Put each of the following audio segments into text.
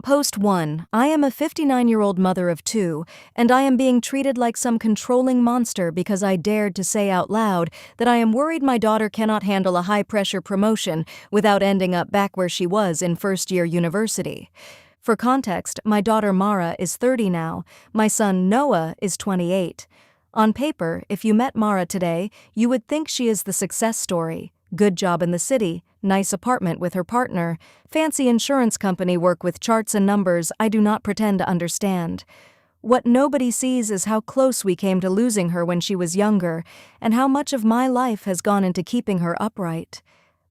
Post 1. I am a 59-year-old mother of two, and I am being treated like some controlling monster because I dared to say out loud that I am worried my daughter cannot handle a high-pressure promotion without ending up back where she was in first-year university. For context, my daughter Mara is 30 now, my son Noah is 28. On paper, if you met Mara today, you would think she is the success story. Good job in the city, nice apartment with her partner, fancy insurance company work with charts and numbers I do not pretend to understand. What nobody sees is how close we came to losing her when she was younger, and how much of my life has gone into keeping her upright.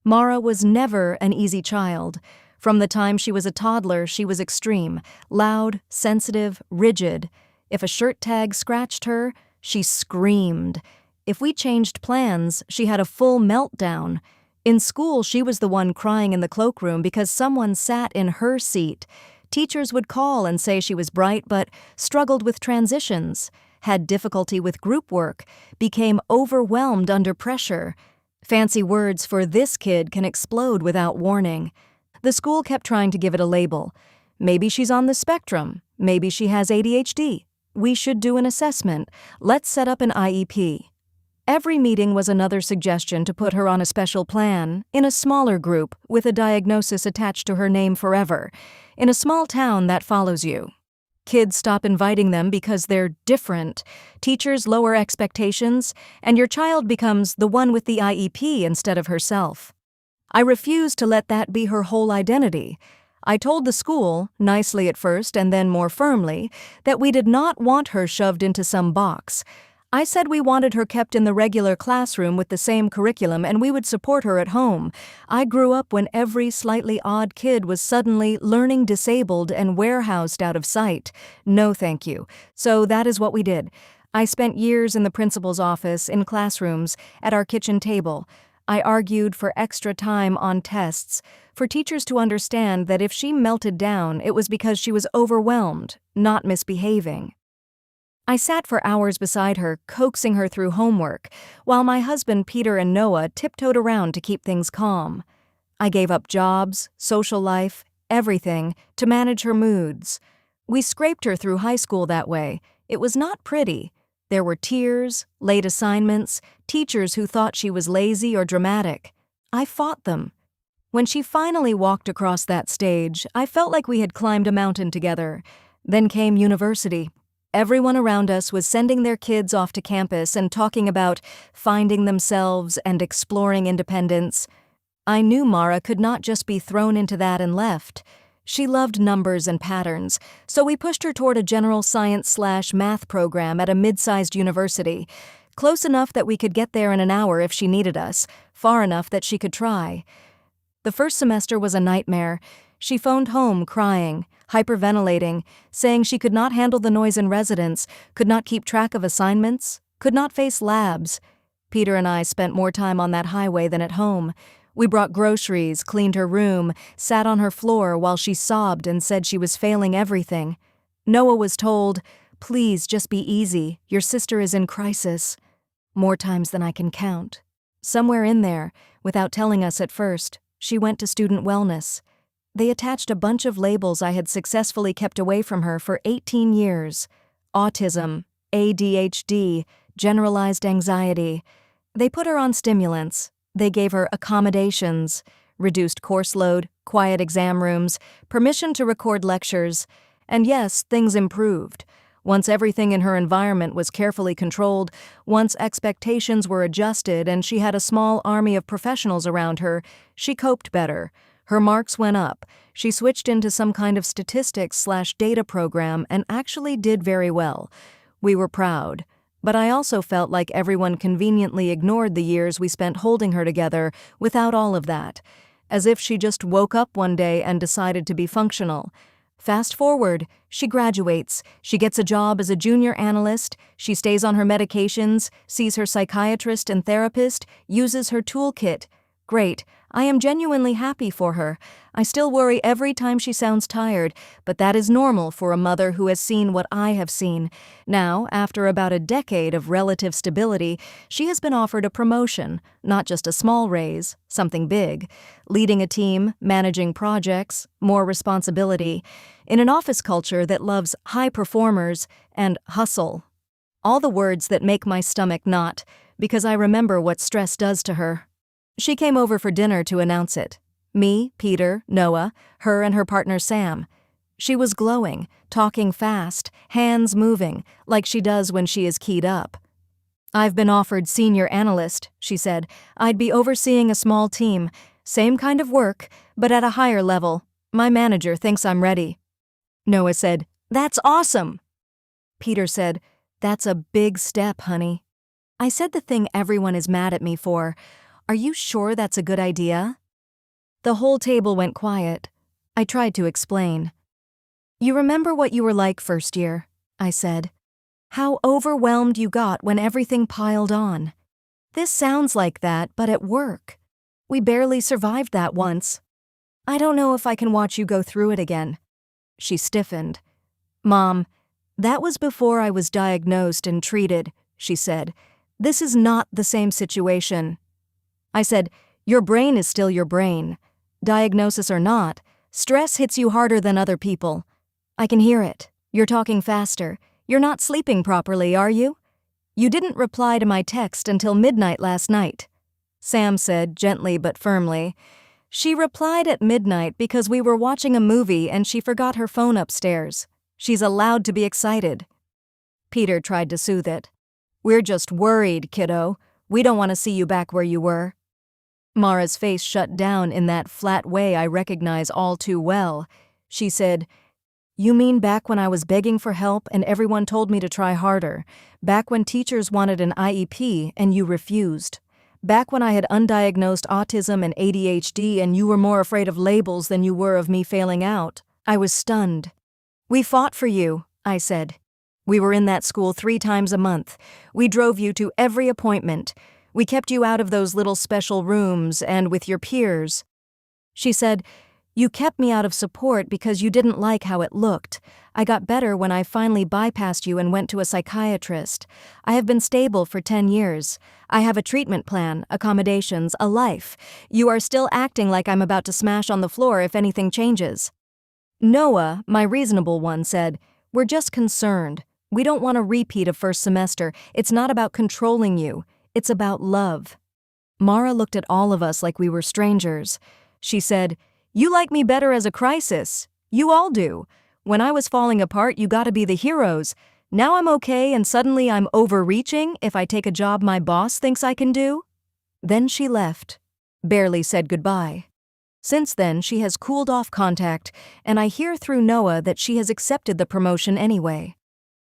Mara was never an easy child. From the time she was a toddler, she was extreme, loud, sensitive, rigid. If a shirt tag scratched her, she screamed. If we changed plans, she had a full meltdown. In school, she was the one crying in the cloakroom because someone sat in her seat. Teachers would call and say she was bright but struggled with transitions, had difficulty with group work, became overwhelmed under pressure. Fancy words for this kid can explode without warning. The school kept trying to give it a label. Maybe she's on the spectrum. Maybe she has ADHD. We should do an assessment. Let's set up an IEP. Every meeting was another suggestion to put her on a special plan, in a smaller group, with a diagnosis attached to her name forever. In a small town, that follows you. Kids stop inviting them because they're different. Teachers lower expectations, and your child becomes the one with the IEP instead of herself. I refused to let that be her whole identity. I told the school, nicely at first and then more firmly, that we did not want her shoved into some box. I said we wanted her kept in the regular classroom with the same curriculum and we would support her at home. I grew up when every slightly odd kid was suddenly learning disabled and warehoused out of sight. No thank you. So that is what we did. I spent years in the principal's office, in classrooms, at our kitchen table. I argued for extra time on tests, for teachers to understand that if she melted down, it was because she was overwhelmed, not misbehaving. I sat for hours beside her, coaxing her through homework, while my husband Peter and Noah tiptoed around to keep things calm. I gave up jobs, social life, everything, to manage her moods. We scraped her through high school that way. It was not pretty. There were tears, late assignments, teachers who thought she was lazy or dramatic. I fought them. When she finally walked across that stage, I felt like we had climbed a mountain together. Then came university. Everyone around us was sending their kids off to campus and talking about finding themselves and exploring independence. I knew Mara could not just be thrown into that and left. She loved numbers and patterns, so we pushed her toward a general science/math program at a mid-sized university, close enough that we could get there in an hour if she needed us, far enough that she could try. The first semester was a nightmare. She phoned home crying, hyperventilating, saying she could not handle the noise in residence, could not keep track of assignments, could not face labs. Peter and I spent more time on that highway than at home. We brought groceries, cleaned her room, sat on her floor while she sobbed and said she was failing everything. Noah was told, "Please just be easy, your sister is in crisis." More times than I can count. Somewhere in there, without telling us at first, she went to student wellness. They attached a bunch of labels I had successfully kept away from her for 18 years. Autism, ADHD, generalized anxiety. They put her on stimulants. They gave her accommodations, reduced course load, quiet exam rooms, permission to record lectures. And yes, things improved. Once everything in her environment was carefully controlled, once expectations were adjusted and she had a small army of professionals around her, she coped better. Her marks went up. She switched into some kind of statistics/data program and actually did very well. We were proud. But I also felt like everyone conveniently ignored the years we spent holding her together without all of that, as if she just woke up one day and decided to be functional. Fast forward, she graduates, she gets a job as a junior analyst, she stays on her medications, sees her psychiatrist and therapist, uses her toolkit. Great, I am genuinely happy for her. I still worry every time she sounds tired, but that is normal for a mother who has seen what I have seen. Now, after about a decade of relative stability, she has been offered a promotion, not just a small raise, something big. Leading a team, managing projects, more responsibility, in an office culture that loves high performers and hustle. All the words that make my stomach knot, because I remember what stress does to her. She came over for dinner to announce it. Me, Peter, Noah, her and her partner Sam. She was glowing, talking fast, hands moving, like she does when she is keyed up. "I've been offered senior analyst," she said. "I'd be overseeing a small team. Same kind of work, but at a higher level. My manager thinks I'm ready." Noah said, "That's awesome." Peter said, "That's a big step, honey." I said the thing everyone is mad at me for. "Are you sure that's a good idea?" The whole table went quiet. I tried to explain. "You remember what you were like first year," I said. "How overwhelmed you got when everything piled on. This sounds like that, but at work. We barely survived that once. I don't know if I can watch you go through it again." She stiffened. "Mom, that was before I was diagnosed and treated," she said. "This is not the same situation." I said, "Your brain is still your brain. Diagnosis or not, stress hits you harder than other people. I can hear it. You're talking faster. You're not sleeping properly, are you? You didn't reply to my text until midnight last night." Sam said, gently but firmly, "She replied at midnight because we were watching a movie and she forgot her phone upstairs. She's allowed to be excited." Peter tried to soothe it. "We're just worried, kiddo. We don't want to see you back where you were." Mara's face shut down in that flat way I recognize all too well. She said, "You mean back when I was begging for help and everyone told me to try harder? Back when teachers wanted an IEP and you refused? Back when I had undiagnosed autism and ADHD and you were more afraid of labels than you were of me failing out?" I was stunned. "We fought for you," I said. "We were in that school 3 times a month. We drove you to every appointment. We kept you out of those little special rooms and with your peers." She said, "You kept me out of support because you didn't like how it looked. I got better when I finally bypassed you and went to a psychiatrist. I have been stable for 10 years. I have a treatment plan, accommodations, a life. You are still acting like I'm about to smash on the floor if anything changes." Noah, my reasonable one, said, "We're just concerned. We don't want a repeat of first semester. It's not about controlling you. It's about love." Mara looked at all of us like we were strangers. She said, "You like me better as a crisis. You all do. When I was falling apart, you gotta be the heroes. Now I'm okay and suddenly I'm overreaching if I take a job my boss thinks I can do?" Then she left. Barely said goodbye. Since then, she has cooled off contact, and I hear through Noah that she has accepted the promotion anyway.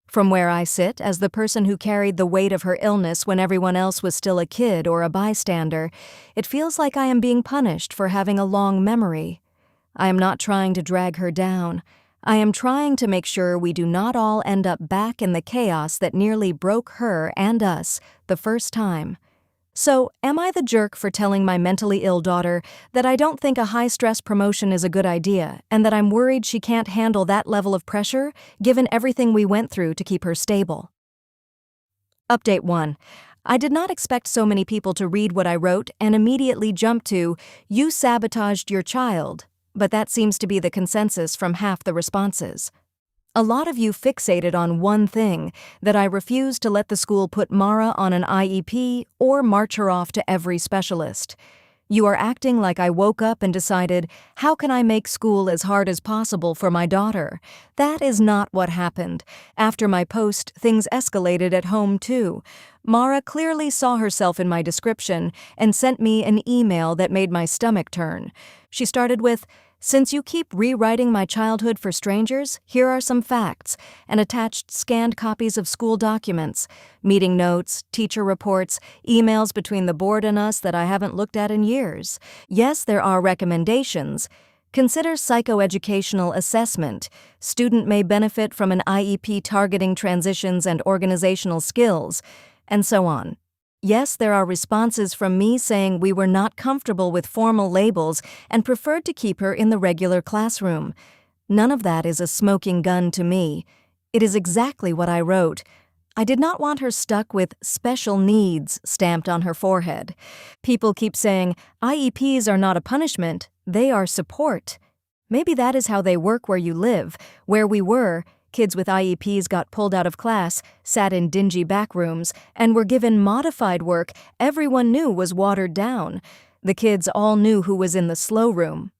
From where I sit, as the person who carried the weight of her illness when everyone else was still a kid or a bystander, it feels like I am being punished for having a long memory. I am not trying to drag her down. I am trying to make sure we do not all end up back in the chaos that nearly broke her and us the first time. So, am I the jerk for telling my mentally ill daughter that I don't think a high-stress promotion is a good idea and that I'm worried she can't handle that level of pressure, given everything we went through to keep her stable? Update 1. I did not expect so many people to read what I wrote and immediately jump to, "You sabotaged your child," but that seems to be the consensus from half the responses. A lot of you fixated on one thing, that I refuse to let the school put Mara on an IEP or march her off to every specialist. You are acting like I woke up and decided, how can I make school as hard as possible for my daughter? That is not what happened. After my post, things escalated at home too. Mara clearly saw herself in my description and sent me an email that made my stomach turn. She started with, "Since you keep rewriting my childhood for strangers, here are some facts," and attached scanned copies of school documents, meeting notes, teacher reports, emails between the board and us that I haven't looked at in years. Yes, there are recommendations. Consider psychoeducational assessment. Student may benefit from an IEP targeting transitions and organizational skills, and so on. Yes, there are responses from me saying we were not comfortable with formal labels and preferred to keep her in the regular classroom. None of that is a smoking gun to me. It is exactly what I wrote. I did not want her stuck with special needs stamped on her forehead. People keep saying, IEPs are not a punishment, they are support. Maybe that is how they work where you live. Where we were, kids with IEPs got pulled out of class, sat in dingy back rooms, and were given modified work everyone knew was watered down. The kids all knew who was in the slow room.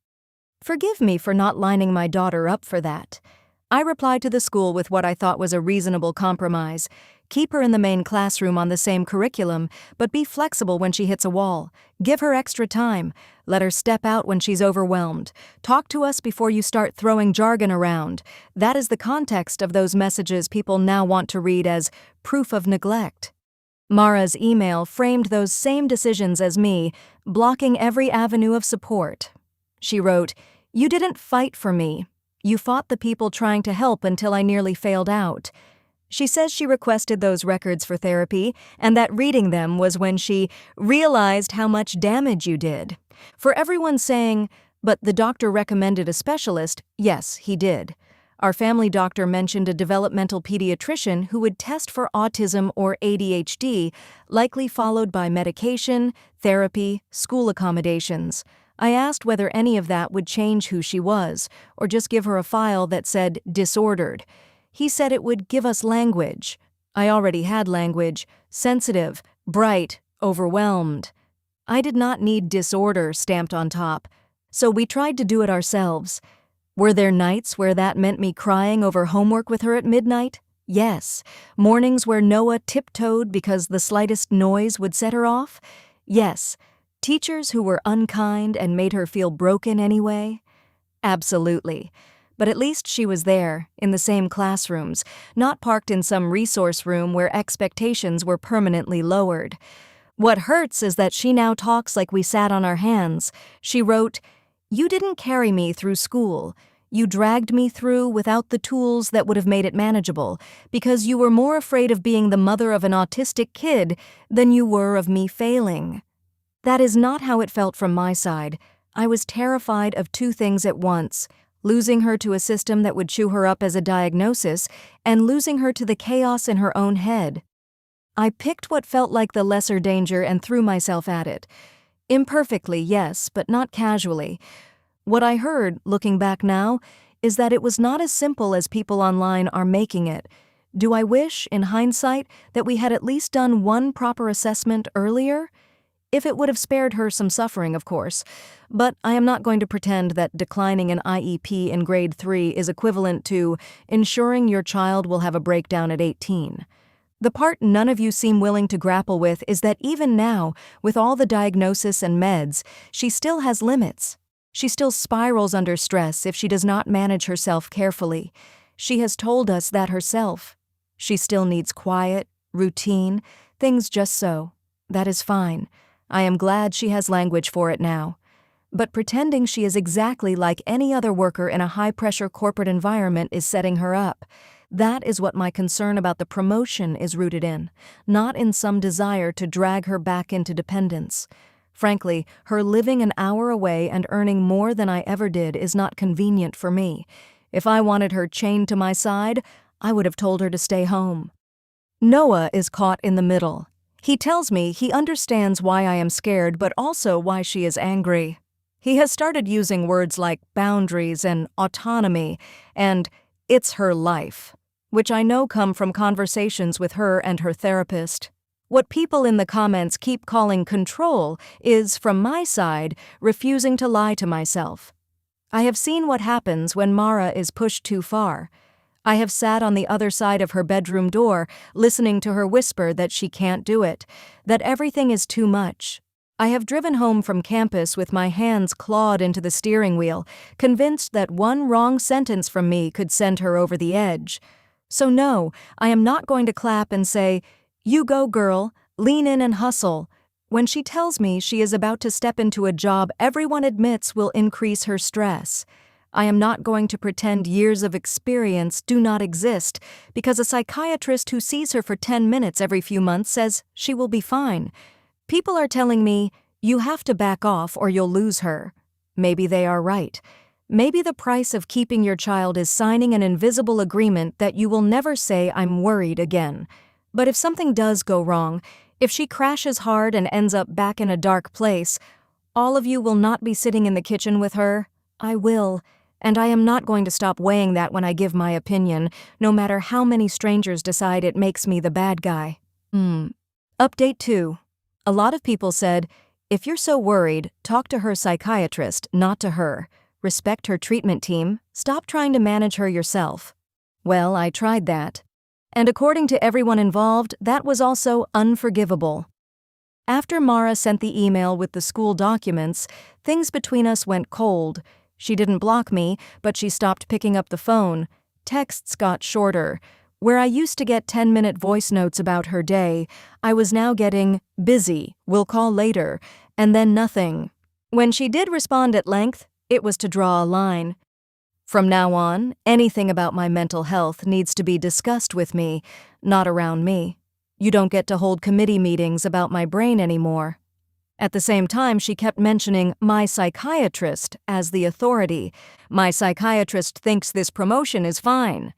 Forgive me for not lining my daughter up for that. I replied to the school with what I thought was a reasonable compromise. Keep her in the main classroom on the same curriculum, but be flexible when she hits a wall. Give her extra time. Let her step out when she's overwhelmed. Talk to us before you start throwing jargon around. That is the context of those messages people now want to read as proof of neglect. Mara's email framed those same decisions as me, blocking every avenue of support. She wrote, "You didn't fight for me. You fought the people trying to help until I nearly failed out." She says she requested those records for therapy and that reading them was when she realized how much damage you did. For everyone saying, "But the doctor recommended a specialist," yes, he did. Our family doctor mentioned a developmental pediatrician who would test for autism or ADHD, likely followed by medication, therapy, school accommodations. I asked whether any of that would change who she was, or just give her a file that said disordered. He said it would give us language. I already had language: sensitive, bright, overwhelmed. I did not need disorder stamped on top, so we tried to do it ourselves. Were there nights where that meant me crying over homework with her at midnight? Yes. Mornings where Noah tiptoed because the slightest noise would set her off? Yes. Teachers who were unkind and made her feel broken anyway? Absolutely. But at least she was there, in the same classrooms, not parked in some resource room where expectations were permanently lowered. What hurts is that she now talks like we sat on our hands. She wrote, "You didn't carry me through school. You dragged me through without the tools that would have made it manageable, because you were more afraid of being the mother of an autistic kid than you were of me failing." That is not how it felt from my side. I was terrified of two things at once: losing her to a system that would chew her up as a diagnosis, and losing her to the chaos in her own head. I picked what felt like the lesser danger and threw myself at it. Imperfectly, yes, but not casually. What I heard, looking back now, is that it was not as simple as people online are making it. Do I wish, in hindsight, that we had at least done one proper assessment earlier? If it would have spared her some suffering, of course. But I am not going to pretend that declining an IEP in grade 3 is equivalent to ensuring your child will have a breakdown at 18. The part none of you seem willing to grapple with is that even now, with all the diagnosis and meds, she still has limits. She still spirals under stress if she does not manage herself carefully. She has told us that herself. She still needs quiet, routine, things just so. That is fine. I am glad she has language for it now. But pretending she is exactly like any other worker in a high-pressure corporate environment is setting her up. That is what my concern about the promotion is rooted in, not in some desire to drag her back into dependence. Frankly, her living an hour away and earning more than I ever did is not convenient for me. If I wanted her chained to my side, I would have told her to stay home. Noah is caught in the middle. He tells me he understands why I am scared, but also why she is angry. He has started using words like boundaries and autonomy and "it's her life," which I know come from conversations with her and her therapist. What people in the comments keep calling control is, from my side, refusing to lie to myself. I have seen what happens when Mara is pushed too far. I have sat on the other side of her bedroom door, listening to her whisper that she can't do it, that everything is too much. I have driven home from campus with my hands clawed into the steering wheel, convinced that one wrong sentence from me could send her over the edge. So no, I am not going to clap and say, "You go, girl, lean in and hustle," when she tells me she is about to step into a job everyone admits will increase her stress. I am not going to pretend years of experience do not exist because a psychiatrist who sees her for 10 minutes every few months says she will be fine. People are telling me, you have to back off or you'll lose her. Maybe they are right. Maybe the price of keeping your child is signing an invisible agreement that you will never say I'm worried again. But if something does go wrong, if she crashes hard and ends up back in a dark place, all of you will not be sitting in the kitchen with her. I will, and I am not going to stop weighing that when I give my opinion, no matter how many strangers decide it makes me the bad guy. Update 2. A lot of people said, if you're so worried, talk to her psychiatrist, not to her. Respect her treatment team. Stop trying to manage her yourself. Well, I tried that. And according to everyone involved, that was also unforgivable. After Mara sent the email with the school documents, things between us went cold. She didn't block me, but she stopped picking up the phone. Texts got shorter. Where I used to get 10-minute voice notes about her day, I was now getting busy, will call later, and then nothing. When she did respond at length, it was to draw a line. From now on, anything about my mental health needs to be discussed with me, not around me. You don't get to hold committee meetings about my brain anymore. At the same time, she kept mentioning my psychiatrist as the authority. My psychiatrist thinks this promotion is fine.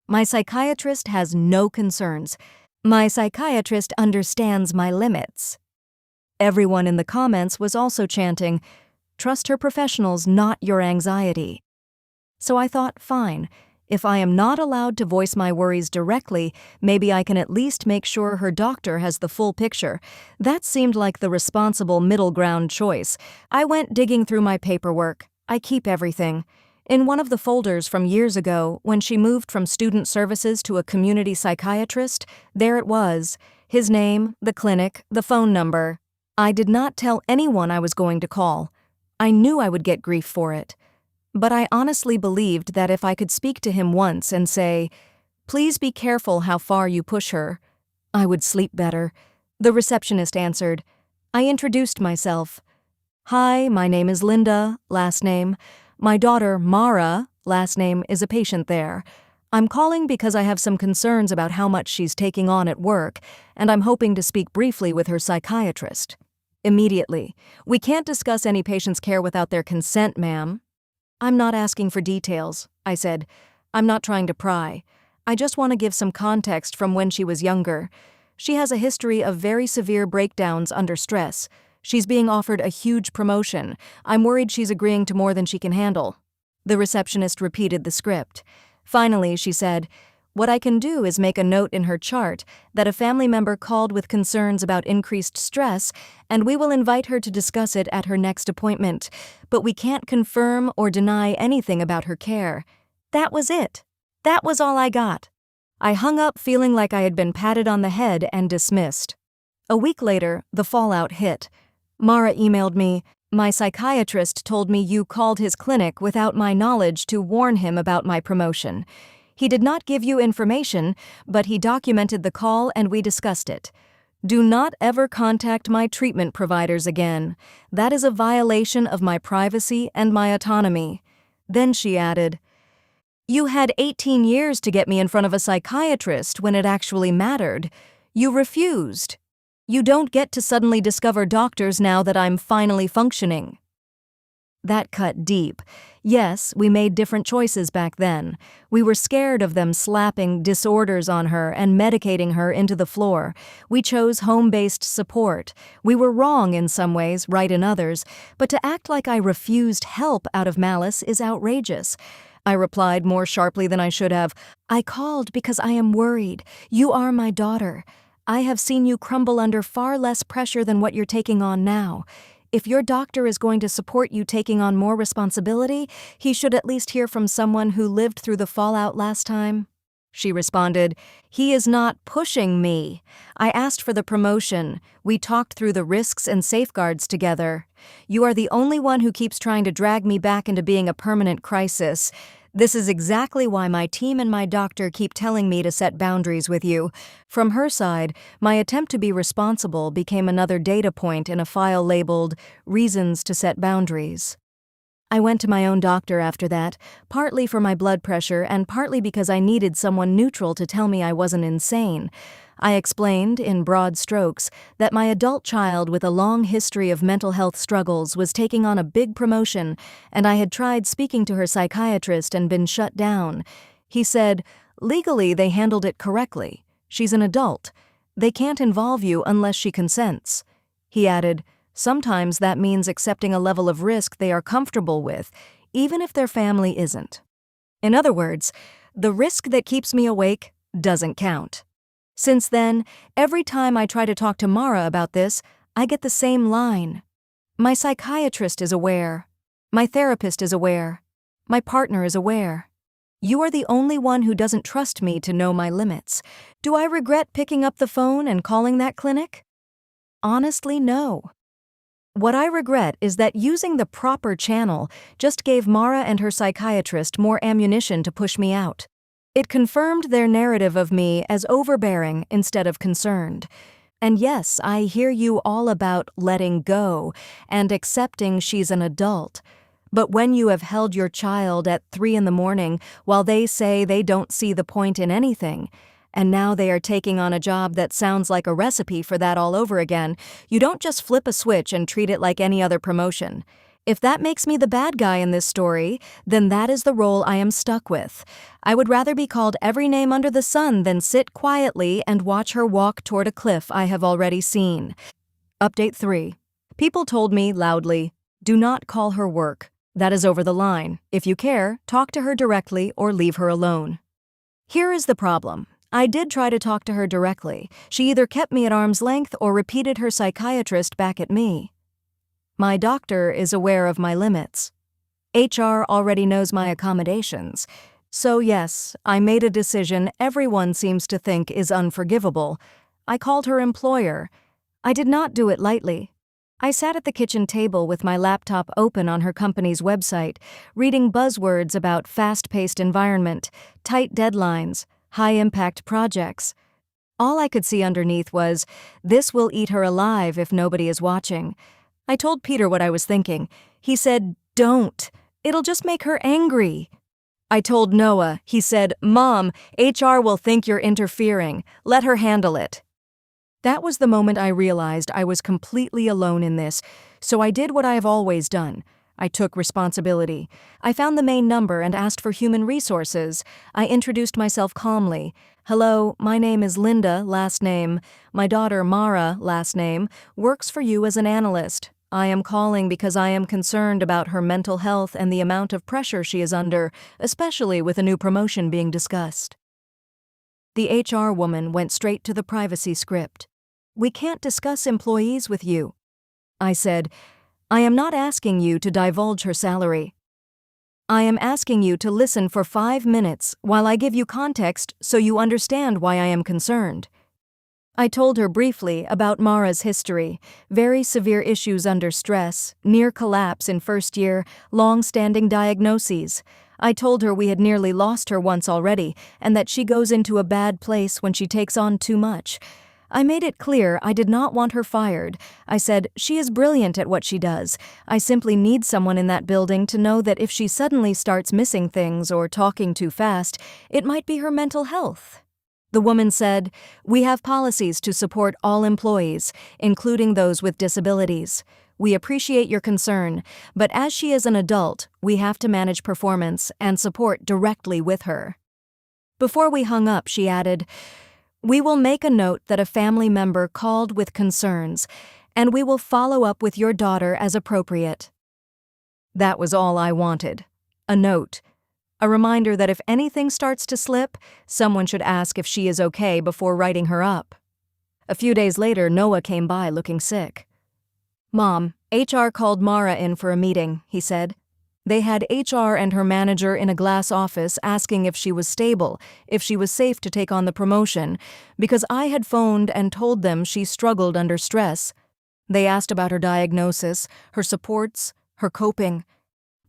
My psychiatrist has no concerns. My psychiatrist understands my limits. Everyone in the comments was also chanting, trust her professionals, not your anxiety. So I thought, fine, if I am not allowed to voice my worries directly, maybe I can at least make sure her doctor has the full picture. That seemed like the responsible middle ground choice. I went digging through my paperwork. I keep everything. In one of the folders from years ago, when she moved from student services to a community psychiatrist, there it was. His name, the clinic, the phone number. I did not tell anyone I was going to call. I knew I would get grief for it. But I honestly believed that if I could speak to him once and say, please be careful how far you push her, I would sleep better. The receptionist answered. I introduced myself. Hi, my name is Linda, last name. My daughter, Mara, last name, is a patient there. I'm calling because I have some concerns about how much she's taking on at work, and I'm hoping to speak briefly with her psychiatrist. Immediately. We can't discuss any patient's care without their consent, ma'am. I'm not asking for details, I said. I'm not trying to pry. I just want to give some context from when she was younger. She has a history of very severe breakdowns under stress. She's being offered a huge promotion. I'm worried she's agreeing to more than she can handle. The receptionist repeated the script. Finally, she said, what I can do is make a note in her chart that a family member called with concerns about increased stress, and we will invite her to discuss it at her next appointment, but we can't confirm or deny anything about her care. That was it. That was all I got. I hung up feeling like I had been patted on the head and dismissed. A week later, the fallout hit. Mara emailed me, my psychiatrist told me you called his clinic without my knowledge to warn him about my promotion. He did not give you information, but he documented the call and we discussed it. Do not ever contact my treatment providers again. That is a violation of my privacy and my autonomy. Then she added, you had 18 years to get me in front of a psychiatrist when it actually mattered. You refused. You don't get to suddenly discover doctors now that I'm finally functioning. That cut deep. Yes, we made different choices back then. We were scared of them slapping disorders on her and medicating her into the floor. We chose home-based support. We were wrong in some ways, right in others, but to act like I refused help out of malice is outrageous. I replied more sharply than I should have. I called because I am worried. You are my daughter. I have seen you crumble under far less pressure than what you're taking on now. If your doctor is going to support you taking on more responsibility, he should at least hear from someone who lived through the fallout last time. She responded, he is not pushing me. I asked for the promotion. We talked through the risks and safeguards together. You are the only one who keeps trying to drag me back into being a permanent crisis. This is exactly why my team and my doctor keep telling me to set boundaries with you. From her side, my attempt to be responsible became another data point in a file labeled Reasons to Set Boundaries. I went to my own doctor after that, partly for my blood pressure and partly because I needed someone neutral to tell me I wasn't insane. I explained, in broad strokes, that my adult child with a long history of mental health struggles was taking on a big promotion, and I had tried speaking to her psychiatrist and been shut down. He said, "Legally, they handled it correctly. She's an adult. They can't involve you unless she consents." He added, "Sometimes that means accepting a level of risk they are comfortable with, even if their family isn't." In other words, the risk that keeps me awake doesn't count. Since then, every time I try to talk to Mara about this, I get the same line. My psychiatrist is aware. My therapist is aware. My partner is aware. You are the only one who doesn't trust me to know my limits. Do I regret picking up the phone and calling that clinic? Honestly, no. What I regret is that using the proper channel just gave Mara and her psychiatrist more ammunition to push me out. It confirmed their narrative of me as overbearing instead of concerned. And yes, I hear you all about letting go and accepting she's an adult. But when you have held your child at 3 a.m. while they say they don't see the point in anything, and now they are taking on a job that sounds like a recipe for that all over again, you don't just flip a switch and treat it like any other promotion. If that makes me the bad guy in this story, then that is the role I am stuck with. I would rather be called every name under the sun than sit quietly and watch her walk toward a cliff I have already seen. Update 3. People told me loudly, "Do not call her work. That is over the line. If you care, talk to her directly or leave her alone." Here is the problem. I did try to talk to her directly. She either kept me at arm's length or repeated her psychiatrist back at me. My doctor is aware of my limits. HR already knows my accommodations. So yes, I made a decision everyone seems to think is unforgivable. I called her employer. I did not do it lightly. I sat at the kitchen table with my laptop open on her company's website, reading buzzwords about fast-paced environment, tight deadlines, high-impact projects. All I could see underneath was, "This will eat her alive if nobody is watching." I told Peter what I was thinking. He said, "Don't. It'll just make her angry." I told Noah. He said, "Mom, HR will think you're interfering. Let her handle it." That was the moment I realized I was completely alone in this, so I did what I have always done. I took responsibility. I found the main number and asked for human resources. I introduced myself calmly. "Hello, my name is Linda, last name. My daughter, Mara, last name, works for you as an analyst. I am calling because I am concerned about her mental health and the amount of pressure she is under, especially with a new promotion being discussed." The HR woman went straight to the privacy script. "We can't discuss employees with you." I said, "I am not asking you to divulge her salary. I am asking you to listen for 5 minutes while I give you context so you understand why I am concerned." I told her briefly about Mara's history, very severe issues under stress, near collapse in first year, long-standing diagnoses. I told her we had nearly lost her once already and that she goes into a bad place when she takes on too much. I made it clear I did not want her fired. I said, "She is brilliant at what she does. I simply need someone in that building to know that if she suddenly starts missing things or talking too fast, it might be her mental health." The woman said, "We have policies to support all employees, including those with disabilities. We appreciate your concern, but as she is an adult, we have to manage performance and support directly with her." Before we hung up, she added, "We will make a note that a family member called with concerns, and we will follow up with your daughter as appropriate." That was all I wanted. A note. A reminder that if anything starts to slip, someone should ask if she is okay before writing her up. A few days later, Noah came by looking sick. "Mom, HR called Mara in for a meeting," he said. They had HR and her manager in a glass office asking if she was stable, if she was safe to take on the promotion, because I had phoned and told them she struggled under stress. They asked about her diagnosis, her supports, her coping.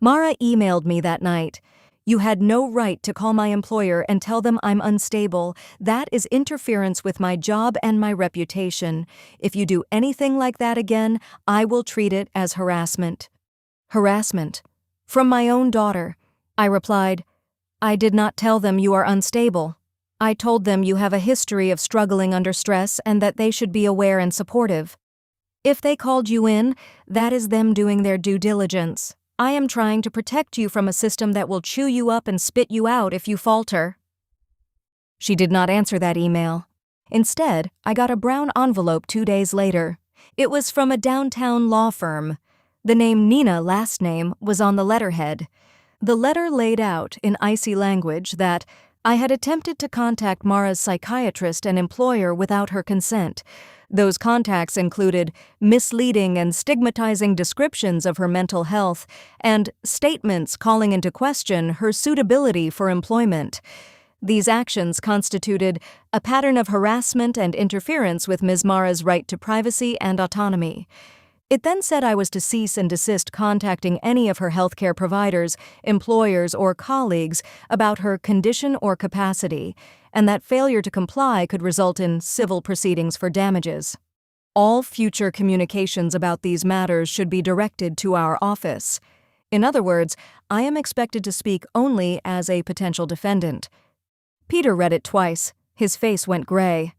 Mara emailed me that night. "You had no right to call my employer and tell them I'm unstable. That is interference with my job and my reputation. If you do anything like that again, I will treat it as harassment." Harassment. From my own daughter. I replied, I did not tell them you are unstable. I told them you have a history of struggling under stress and that they should be aware and supportive. If they called you in, that is them doing their due diligence. I am trying to protect you from a system that will chew you up and spit you out if you falter. She did not answer that email. Instead, I got a brown envelope 2 days later. It was from a downtown law firm. The name Nina, last name, was on the letterhead. The letter laid out, in icy language, that I had attempted to contact Mara's psychiatrist and employer without her consent. Those contacts included misleading and stigmatizing descriptions of her mental health and statements calling into question her suitability for employment. These actions constituted a pattern of harassment and interference with Ms. Mara's right to privacy and autonomy. It then said I was to cease and desist contacting any of her healthcare providers, employers, or colleagues about her condition or capacity, and that failure to comply could result in civil proceedings for damages. All future communications about these matters should be directed to our office. In other words, I am expected to speak only as a potential defendant. Peter read it twice. His face went gray.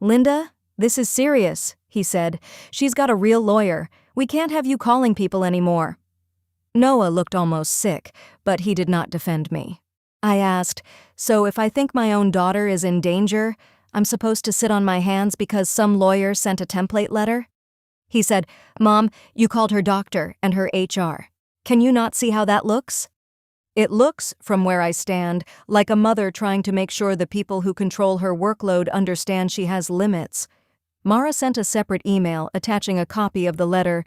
Linda, this is serious, he said. She's got a real lawyer. We can't have you calling people anymore. Noah looked almost sick, but he did not defend me. I asked, so if I think my own daughter is in danger, I'm supposed to sit on my hands because some lawyer sent a template letter? He said, Mom, you called her doctor and her HR. Can you not see how that looks? It looks, from where I stand, like a mother trying to make sure the people who control her workload understand she has limits. Mara sent a separate email attaching a copy of the letter.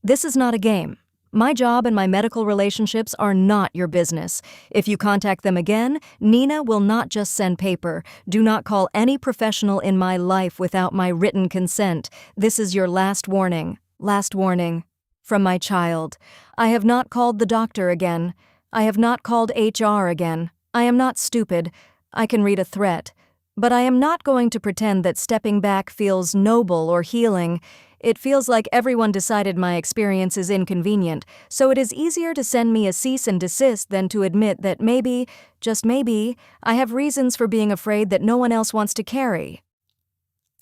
This is not a game. My job and my medical relationships are not your business. If you contact them again, Nina will not just send paper. Do not call any professional in my life without my written consent. This is your last warning. Last warning. From my child. I have not called the doctor again. I have not called HR again. I am not stupid. I can read a threat. But I am not going to pretend that stepping back feels noble or healing. It feels like everyone decided my experience is inconvenient, so it is easier to send me a cease and desist than to admit that maybe, just maybe, I have reasons for being afraid that no one else wants to carry.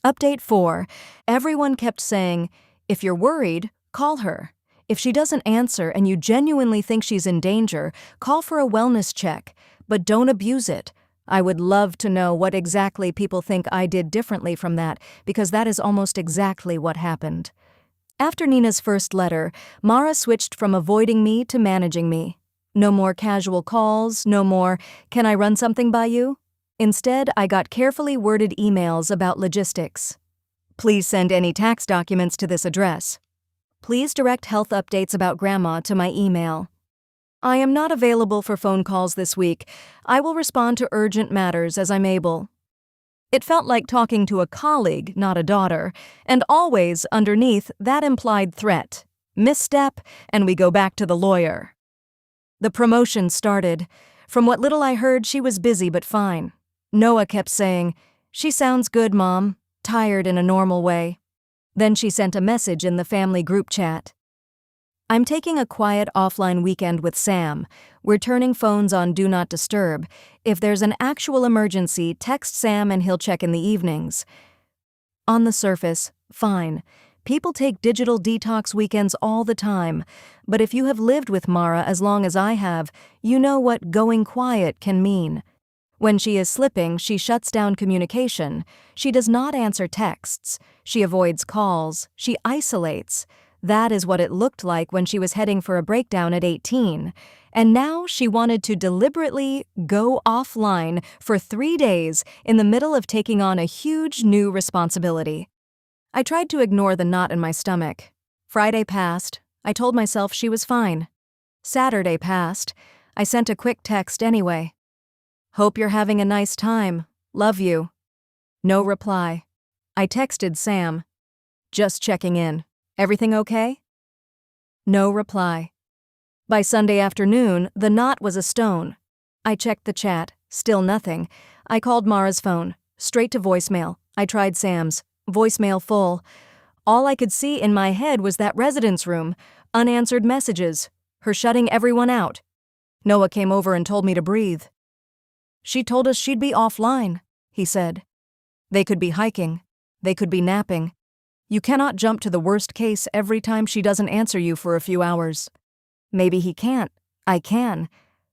Update 4. Everyone kept saying, if you're worried, call her. If she doesn't answer and you genuinely think she's in danger, call for a wellness check, but don't abuse it. I would love to know what exactly people think I did differently from that, because that is almost exactly what happened. After Nina's first letter, Mara switched from avoiding me to managing me. No more casual calls, no more, can I run something by you? Instead, I got carefully worded emails about logistics. Please send any tax documents to this address. Please direct health updates about Grandma to my email. I am not available for phone calls this week. I will respond to urgent matters as I'm able. It felt like talking to a colleague, not a daughter, and always, underneath, that implied threat. Misstep, and we go back to the lawyer. The promotion started. From what little I heard, she was busy but fine. Noah kept saying, "She sounds good, Mom," tired in a normal way. Then she sent a message in the family group chat. I'm taking a quiet offline weekend with Sam. We're turning phones on Do Not Disturb. If there's an actual emergency, text Sam and he'll check in the evenings. On the surface, fine. People take digital detox weekends all the time. But if you have lived with Mara as long as I have, you know what going quiet can mean. When she is slipping, she shuts down communication. She does not answer texts. She avoids calls. She isolates. That is what it looked like when she was heading for a breakdown at 18. And now she wanted to deliberately go offline for 3 days in the middle of taking on a huge new responsibility. I tried to ignore the knot in my stomach. Friday passed. I told myself she was fine. Saturday passed. I sent a quick text anyway. Hope you're having a nice time. Love you. No reply. I texted Sam. Just checking in. Everything okay? No reply. By Sunday afternoon, the knot was a stone. I checked the chat. Still nothing. I called Mara's phone. Straight to voicemail. I tried Sam's. Voicemail full. All I could see in my head was that residence room. Unanswered messages. her shutting everyone out. Noah came over and told me to breathe. She told us she'd be offline, he said. They could be hiking. They could be napping. You cannot jump to the worst case every time she doesn't answer you for a few hours. Maybe he can't. I can.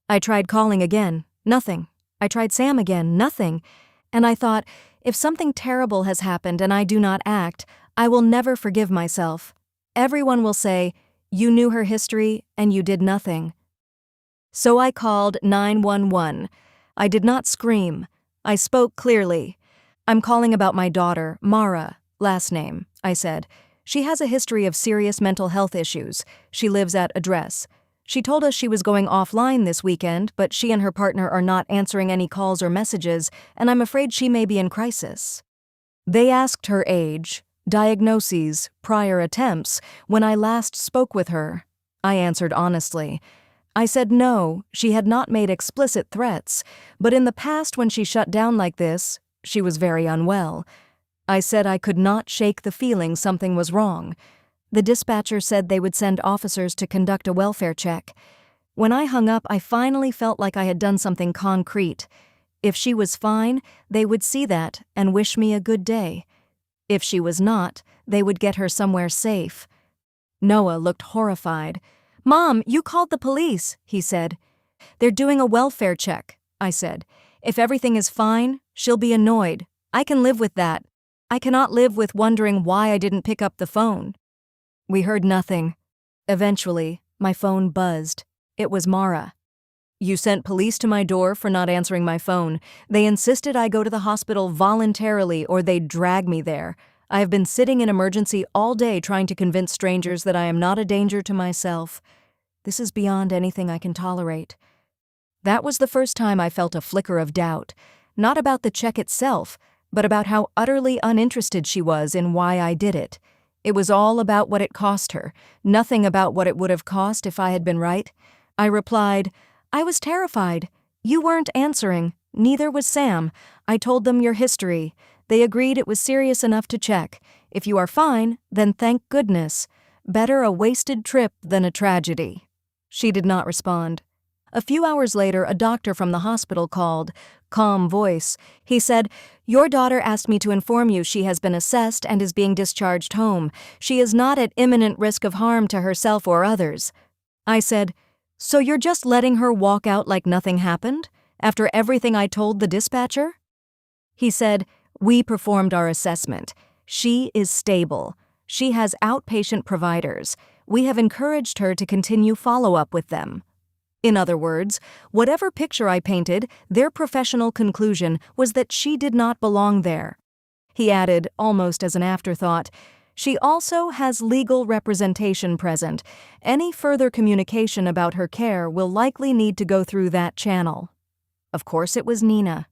I tried calling again. Nothing. I tried Sam again. Nothing. And I thought, if something terrible has happened and I do not act, I will never forgive myself. Everyone will say, you knew her history and you did nothing. So I called 911. I did not scream. I spoke clearly. I'm calling about my daughter, Mara, last name, I said. She has a history of serious mental health issues. She lives at address. She told us she was going offline this weekend, but she and her partner are not answering any calls or messages, and I'm afraid she may be in crisis. They asked her age, diagnoses, prior attempts, when I last spoke with her. I answered honestly. I said no, she had not made explicit threats, but in the past when she shut down like this, she was very unwell. I said I could not shake the feeling something was wrong. The dispatcher said they would send officers to conduct a welfare check. When I hung up, I finally felt like I had done something concrete. If she was fine, they would see that and wish me a good day. If she was not, they would get her somewhere safe. Noah looked horrified. Mom, you called the police, he said. They're doing a welfare check, I said. If everything is fine, she'll be annoyed. I can live with that. I cannot live with wondering why I didn't pick up the phone. We heard nothing. Eventually, my phone buzzed. It was Mara. You sent police to my door for not answering my phone. They insisted I go to the hospital voluntarily or they'd drag me there. I have been sitting in emergency all day trying to convince strangers that I am not a danger to myself. This is beyond anything I can tolerate. That was the first time I felt a flicker of doubt, not about the check itself, but about how utterly uninterested she was in why I did it. It was all about what it cost her, nothing about what it would have cost if I had been right. I replied, I was terrified. You weren't answering. Neither was Sam. I told them your history. They agreed it was serious enough to check. If you are fine, then thank goodness. Better a wasted trip than a tragedy. She did not respond. A few hours later, a doctor from the hospital called. Calm voice. He said, your daughter asked me to inform you she has been assessed and is being discharged home. She is not at imminent risk of harm to herself or others. I said, so you're just letting her walk out like nothing happened, after everything I told the dispatcher? He said, we performed our assessment. She is stable. She has outpatient providers. We have encouraged her to continue follow-up with them. In other words, whatever picture I painted, their professional conclusion was that she did not belong there. He added, almost as an afterthought, she also has legal representation present. Any further communication about her care will likely need to go through that channel. Of course, it was Nina.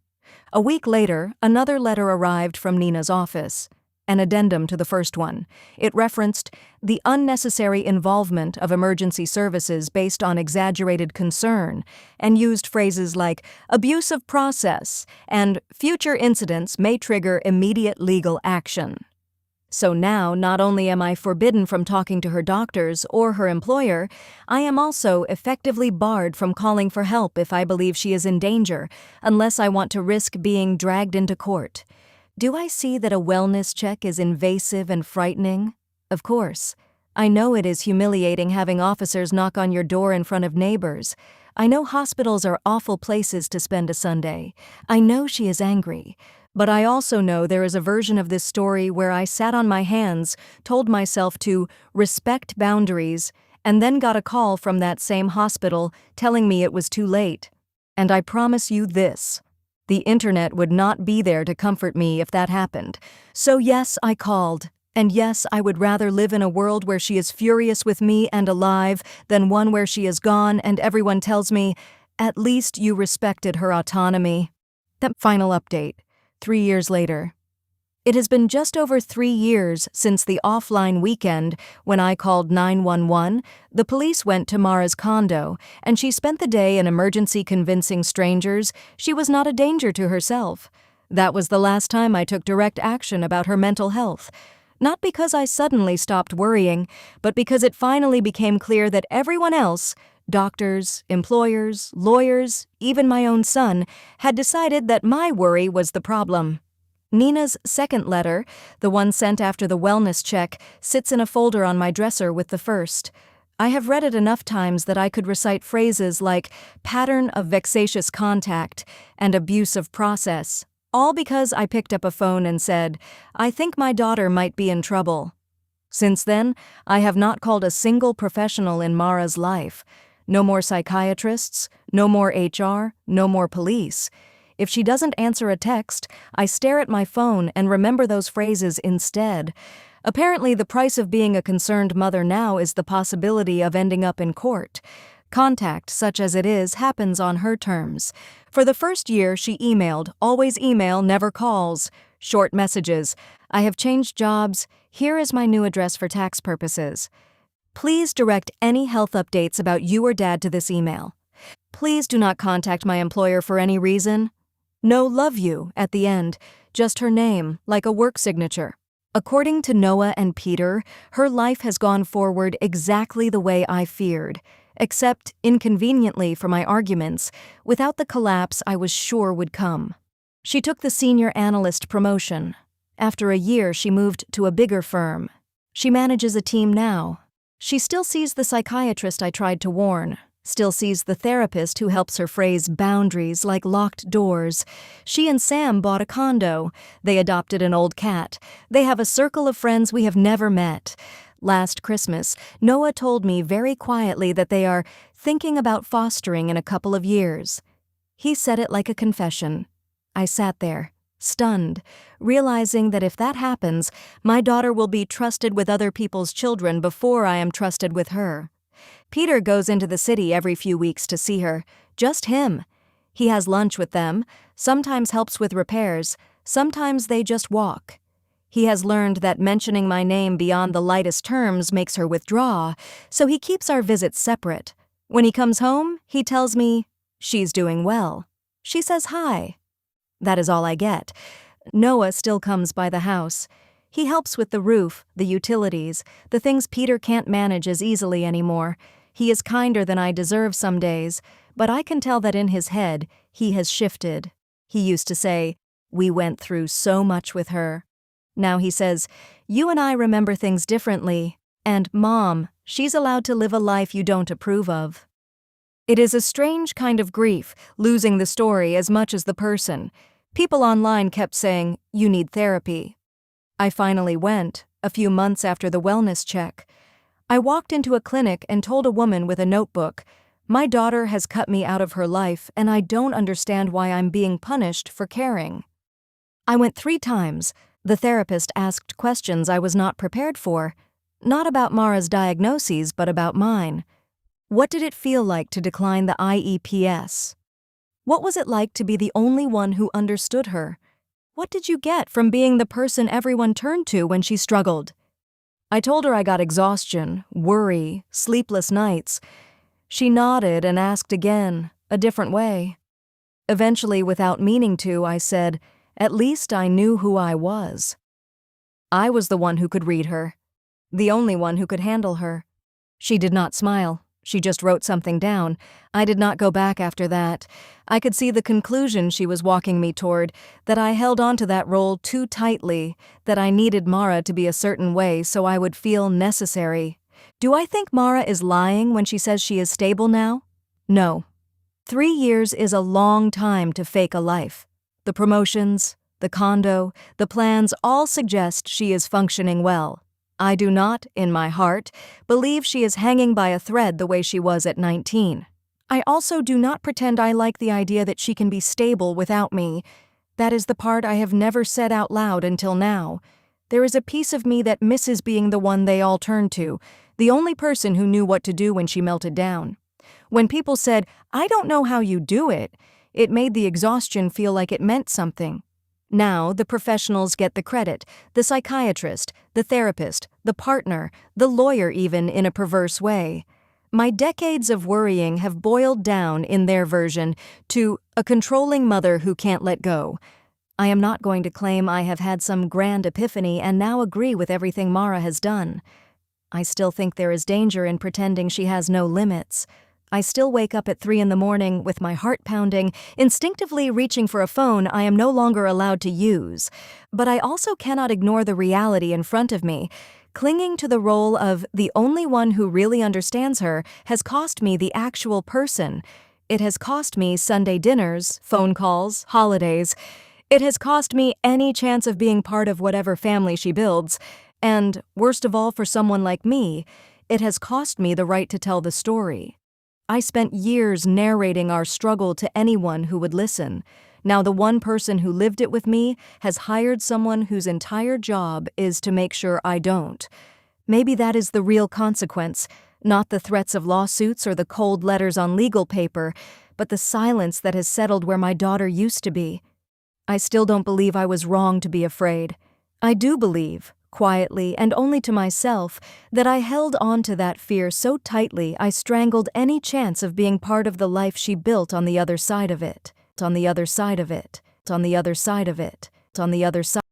A week later, another letter arrived from Nina's office. An addendum to the first one. It referenced the unnecessary involvement of emergency services based on exaggerated concern and used phrases like abuse of process and future incidents may trigger immediate legal action. So now, not only am I forbidden from talking to her doctors or her employer, I am also effectively barred from calling for help if I believe she is in danger, unless I want to risk being dragged into court. Do I see that a wellness check is invasive and frightening? Of course. I know it is humiliating having officers knock on your door in front of neighbors. I know hospitals are awful places to spend a Sunday. I know she is angry. But I also know there is a version of this story where I sat on my hands, told myself to respect boundaries, and then got a call from that same hospital telling me it was too late. And I promise you this. The internet would not be there to comfort me if that happened. So yes, I called. And yes, I would rather live in a world where she is furious with me and alive than one where she is gone and everyone tells me, at least you respected her autonomy. That final update, 3 years later. It has been just over 3 years since the offline weekend when I called 911. The police went to Mara's condo, and she spent the day in emergency convincing strangers she was not a danger to herself. That was the last time I took direct action about her mental health. Not because I suddenly stopped worrying, but because it finally became clear that everyone else, Doctors, employers, lawyers, even my own son, had decided that my worry was the problem. Nina's second letter, the one sent after the wellness check, sits in a folder on my dresser with the first. I have read it enough times that I could recite phrases like pattern of vexatious contact and abuse of process, all because I picked up a phone and said, I think my daughter might be in trouble. Since then, I have not called a single professional in Mara's life. No more psychiatrists, no more HR, no more police. If she doesn't answer a text, I stare at my phone and remember those phrases instead. Apparently, the price of being a concerned mother now is the possibility of ending up in court. Contact, such as it is, happens on her terms. For the first year, she emailed, always email, never calls. Short messages. I have changed jobs. Here is my new address for tax purposes. Please direct any health updates about you or Dad to this email. Please do not contact my employer for any reason. No love you at the end, just her name, like a work signature. According to Noah and Peter, her life has gone forward exactly the way I feared, except, inconveniently for my arguments, without the collapse I was sure would come. She took the senior analyst promotion. After a year, she moved to a bigger firm. She manages a team now. She still sees the psychiatrist I tried to warn, still sees the therapist who helps her phrase boundaries like locked doors. She and Sam bought a condo. They adopted an old cat. They have a circle of friends we have never met. Last Christmas, Noah told me very quietly that they are thinking about fostering in a couple of years. He said it like a confession. I sat there, stunned, realizing that if that happens, my daughter will be trusted with other people's children before I am trusted with her. Peter goes into the city every few weeks to see her, just him. He has lunch with them, sometimes helps with repairs, sometimes they just walk. He has learned that mentioning my name beyond the lightest terms makes her withdraw, so he keeps our visits separate. When he comes home, he tells me, she's doing well. She says hi. That is all I get. Noah still comes by the house. He helps with the roof, the utilities, the things Peter can't manage as easily anymore. He is kinder than I deserve some days, but I can tell that in his head, he has shifted. He used to say, we went through so much with her. Now he says, you and I remember things differently, and Mom, she's allowed to live a life you don't approve of. It is a strange kind of grief, losing the story as much as the person. People online kept saying, you need therapy. I finally went, a few months after the wellness check. I walked into a clinic and told a woman with a notebook, my daughter has cut me out of her life and I don't understand why I'm being punished for caring. I went 3 times. The therapist asked questions I was not prepared for, not about Mara's diagnoses but about mine. What did it feel like to decline the IEPs? What was it like to be the only one who understood her? What did you get from being the person everyone turned to when she struggled? I told her I got exhaustion, worry, sleepless nights. She nodded and asked again, a different way. Eventually, without meaning to, I said, at least I knew who I was. I was the one who could read her, the only one who could handle her. She did not smile. She just wrote something down. I did not go back after that. I could see the conclusion she was walking me toward, that I held onto that role too tightly, that I needed Mara to be a certain way so I would feel necessary. Do I think Mara is lying when she says she is stable now? No. 3 years is a long time to fake a life. The promotions, the condo, the plans all suggest she is functioning well. I do not, in my heart, believe she is hanging by a thread the way she was at 19. I also do not pretend I like the idea that she can be stable without me. That is the part I have never said out loud until now. There is a piece of me that misses being the one they all turn to, the only person who knew what to do when she melted down. When people said, I don't know how you do it, it made the exhaustion feel like it meant something. Now, the professionals get the credit, the psychiatrist, the therapist, the partner, the lawyer even in a perverse way. My decades of worrying have boiled down, in their version, to a controlling mother who can't let go. I am not going to claim I have had some grand epiphany and now agree with everything Mara has done. I still think there is danger in pretending she has no limits. I still wake up at 3 in the morning with my heart pounding, instinctively reaching for a phone I am no longer allowed to use. But I also cannot ignore the reality in front of me. Clinging to the role of the only one who really understands her has cost me the actual person. It has cost me Sunday dinners, phone calls, holidays. It has cost me any chance of being part of whatever family she builds. And, worst of all for someone like me, it has cost me the right to tell the story. I spent years narrating our struggle to anyone who would listen. Now the one person who lived it with me has hired someone whose entire job is to make sure I don't. Maybe that is the real consequence, not the threats of lawsuits or the cold letters on legal paper, but the silence that has settled where my daughter used to be. I still don't believe I was wrong to be afraid. I do believe, quietly and only to myself, that I held on to that fear so tightly I strangled any chance of being part of the life she built on the other side of it, on the other side of it, on the other side of it, on the other side.